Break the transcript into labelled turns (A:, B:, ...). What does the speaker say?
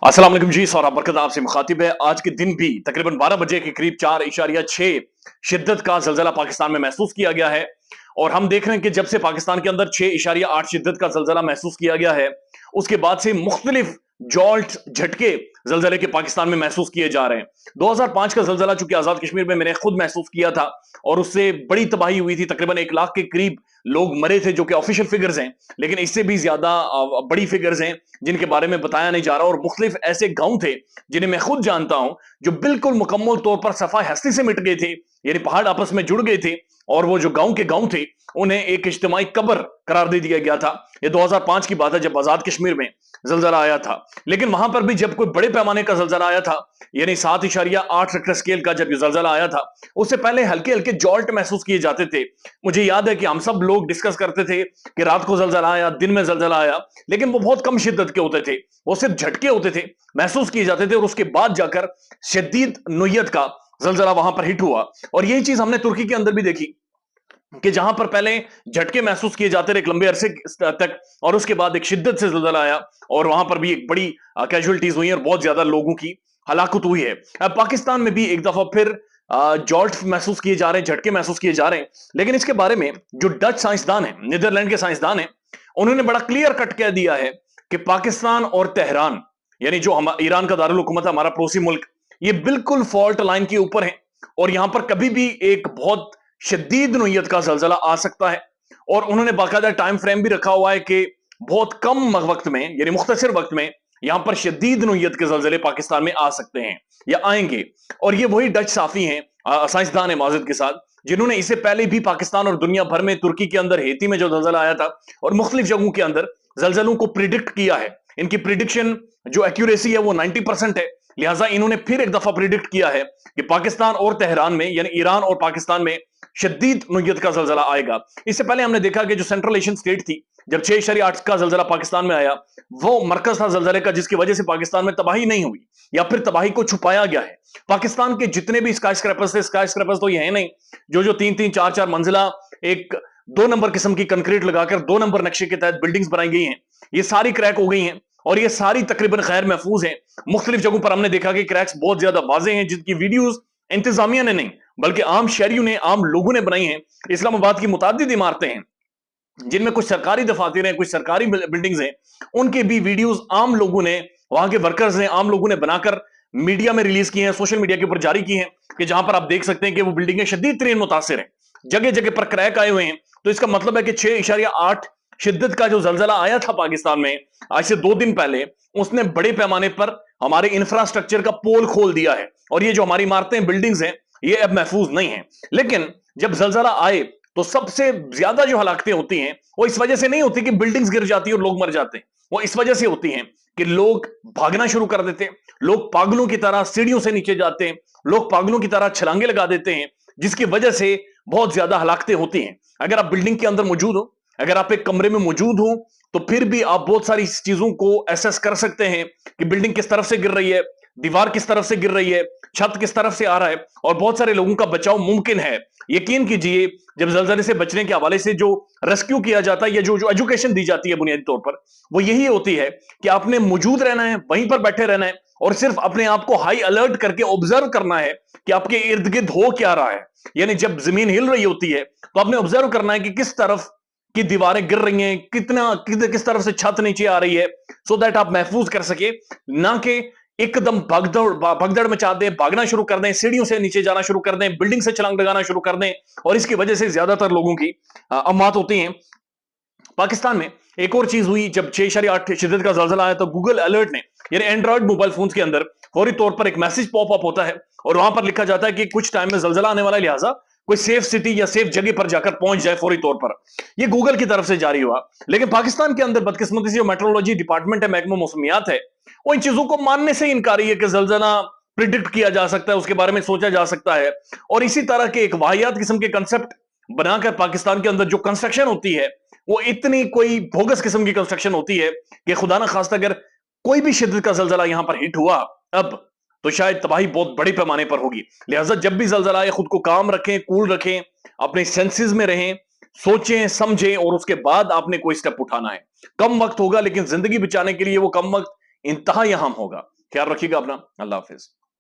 A: अस्सलाम वालेकुम जी। सौरभ बरकत आपसे मुखातिब है। आज के दिन भी तकरीबन 12 बजे के करीब 4.6 शिद्दत का जलजला पाकिस्तान में महसूस किया गया है। और हम देख रहे हैं कि जब से पाकिस्तान के अंदर 6.8 शिद्दत का जलजला महसूस किया गया है, उसके बाद से मुख्तलिफ जॉल्ट झटके जलजले के पाकिस्तान में महसूस किए जा रहे हैं। 2005 का जलजला चूंकि आजाद कश्मीर में मैंने खुद महसूस किया था और उससे बड़ी तबाही हुई थी, तकरीबन 1 लाख के करीब लोग मरे थे, जो कि ऑफिशियल फिगर्स हैं। लेकिन इससे भी ज्यादा बड़ी फिगर्स हैं जिनके बारे में बताया नहीं जा रहा। और मुख्तलिफ ऐसे गांव थे जिन्हें मैं खुद जानता हूं, जो बिल्कुल मुकम्मल तौर पर सफाई हस्ती से मिट गए थे, यानी पहाड़ आपस में जुड़ गए थे। और वो जो गांव के गांव थे, उन्हें एक इज्तिमाई कब्र करार दे दिया गया था। ये 2005 की बात है, जब आजाद कश्मीर में जलजला आया था। लेकिन वहां पर भी जब कोई बड़े पैमाने का जलजला आया था, यानी 7.8 रिक्टर स्केल का जब ये जलजला आया था, उससे पहले हल्के हल्के जॉल्ट महसूस किए जाते थे। मुझे याद है कि हम सब लोग डिस्कस करते थे कि रात को जलजला आया, दिन में जलजला आया, लेकिन वो बहुत कम शिद्दत के होते थे, वो सिर्फ झटके होते थे, महसूस किए जाते थे। और उसके बाद जाकर शदीद नोयत का जलजला वहां पर हिट हुआ। और यही चीज हमने तुर्की के अंदर भी देखी कि जहां पर पहले झटके महसूस किए जाते रहे एक लंबे अरसे तक, और उसके बाद एक शिद्दत से जलजला आया और वहां पर भी एक बड़ी कैजुअलिटीज हुई और बहुत ज्यादा लोगों की हलाकत हुई है। अब पाकिस्तान में भी एक दफा फिर जॉल्ट महसूस किए जा रहे हैं, झटके महसूस किए जा रहे हैं। लेकिन इसके बारे में जो डच साइंसदान है, नीदरलैंड के साइंसदान है, उन्होंने बड़ा क्लियर कट कह दिया है कि पाकिस्तान और तेहरान, यानी जो हम ईरान का दारुल हुकूमत है, हमारा पड़ोसी मुल्क, ये बिल्कुल फॉल्ट लाइन के ऊपर है। और यहां पर कभी भी एक बहुत शदीद नोयत का जलजला आ सकता है। और उन्होंने बाकायदा टाइम फ्रेम भी रखा हुआ है कि बहुत कम वक्त में, यानी मुख्तसर वक्त में, यहां पर शदीद नोयत के जलजले पाकिस्तान में आ सकते हैं या आएंगे। और ये वही डच साफी हैं, साइंसदान है माजिद के साथ, जिन्होंने इससे पहले भी पाकिस्तान और दुनिया भर में, तुर्की के अंदर हेती में जो जलजला आया था और मुख्तलिफ जगहों के अंदर जलजलों को प्रिडिक्ट किया है। इनकी प्रिडिक्शन जो एक्यूरेसी है वो 90% है। लिहाजा इन्होंने फिर एक दफा प्रिडिक्ट किया है कि पाकिस्तान और तेहरान में, यानी ईरान और पाकिस्तान में, शदीद नोयत का जलजला आएगा। इससे पहले हमने देखा कि जो सेंट्रल एशियन स्टेट थी, जब 6.8 का जलजला पाकिस्तान में आया, वो मरकज था जलजले का, जिसकी वजह से पाकिस्तान में तबाही नहीं हुई या फिर तबाही को छुपाया गया है। पाकिस्तान के जितने भी स्काई स्क्रैपर्स थे, स्काई स्क्रैपर्स तो ये है नहीं जो 3-3 4-4 मंजिला एक 2 नंबर किस्म की कंक्रीट लगाकर 2 नंबर नक्शे के तहत बिल्डिंग्स बनाई गई हैं, ये सारी क्रैक हो गई हैं। और ये सारी तकरीबन खैर महफूज हैं। मुख्तलिफ जगहों पर हमने देखा कि क्रैक्स बहुत ज्यादा वाजे हैं, जिनकी वीडियोस इंतजामिया ने नहीं बल्कि आम शहरियों ने, आम लोगों ने बनाई हैं। इस्लामाबाद की मुतादिद इमारतें हैं जिनमें कुछ सरकारी दफातर हैं, कुछ सरकारी बिल्डिंग्स हैं, उनके भी वीडियोस आम लोगों ने, वहां के वर्कर्स ने, आम लोगों ने बनाकर मीडिया में रिलीज की हैं, सोशल मीडिया के ऊपर जारी की हैं, कि जहां पर आप देख सकते हैं कि वो बिल्डिंगें शदीद तरीन मुतासिर हैं, जगह जगह पर क्रैक आए हुए हैं। तो इसका मतलब है कि 6.8 शिद्दत का जो जलजला आया था पाकिस्तान में आज से 2 दिन पहले, उसने बड़े पैमाने पर हमारे इंफ्रास्ट्रक्चर का पोल खोल दिया है। और ये जो हमारी इमारतें, बिल्डिंग्स हैं, ये अब महफूज नहीं है। लेकिन जब जलजला आए तो सबसे ज्यादा जो हलाकतें होती हैं वो इस वजह से नहीं होती कि बिल्डिंग्स गिर जाती है और लोग मर जाते हैं, वो इस वजह से होती हैं कि लोग भागना शुरू कर देते हैं, लोग पागलों की तरह सीढ़ियों से नीचे जाते हैं, लोग पागलों की तरह छलांगे लगा देते हैं, जिसकी वजह से बहुत ज्यादा हलाकतें होती हैं। अगर आप बिल्डिंग के अंदर मौजूद हो, अगर आप एक कमरे में मौजूद हो, तो फिर भी आप बहुत सारी चीजों को एसेस कर सकते हैं कि बिल्डिंग किस तरफ से गिर रही है, दीवार किस तरफ से गिर रही है, छत किस तरफ से आ रहा है, और बहुत सारे लोगों का बचाव मुमकिन है। यकीन कीजिए, जब जलजले से बचने के हवाले से जो रेस्क्यू किया जाता है या जो जो एजुकेशन दी जाती है बुनियादी तौर पर, वो यही होती है कि आपने मौजूद रहना है, वहीं पर बैठे रहना है, और सिर्फ अपने आप को हाई अलर्ट करके ऑब्जर्व करना है कि आपके इर्द गिर्द हो क्या रहा है। यानी जब जमीन हिल रही होती है तो आपने ऑब्जर्व करना है कि किस तरफ की दीवारें गिर रही हैं, किस तरफ से छत नीचे आ रही है, सो दैट आप महफूज कर सके, ना कि एकदम भगदड़ मचा दें, भागना शुरू कर दें, सीढ़ियों से नीचे जाना शुरू कर दें, बिल्डिंग से छलांग लगाना शुरू कर दें, और इसकी वजह से ज्यादातर लोगों की अमात होती हैं। पाकिस्तान में एक और चीज हुई, जब 6.8 शिद्दत का जलजला आया तो गूगल अलर्ट ने, यानी एंड्रॉइड मोबाइल फोन्स के अंदर फौरी तौर पर एक मैसेज पॉप अप होता है और वहां पर लिखा जाता है कि कुछ टाइम में जलजला आने वाला है, लिहाजा कोई सेफ सिटी या सेफ जगह पर जाकर पहुंच जाए फौरी तौर पर। यह गूगल की तरफ से जारी हुआ। लेकिन पाकिस्तान के अंदर बदकिस्मती से जो मेट्रोलॉजी डिपार्टमेंट है, महकमा मौसमियात है, वो इन चीजों को मानने से इनकारी है कि जलजला प्रिडिक्ट किया जा सकता है, उसके बारे में सोचा जा सकता है। और इसी तरह के एक वाहियात किस्म के कंसेप्ट बनाकर पाकिस्तान के अंदर जो कंस्ट्रक्शन होती है, वो इतनी कोई बोगस किस्म की कंस्ट्रक्शन होती है कि खुदा ना खास्ता अगर कोई भी शिद्दत का जलजला यहां पर हिट हुआ अब, तो शायद तबाही बहुत बड़े पैमाने पर होगी। लिहाजा जब भी जलजला आए, खुद को काम रखें, कूल रखें, अपने सेंसेस में रहें, सोचें समझें, और उसके बाद आपने कोई स्टेप उठाना है। कम वक्त होगा, लेकिन जिंदगी बचाने के लिए वो कम वक्त इंतहा अहम होगा। خیال رکھیے گا اپنا. اللہ حافظ.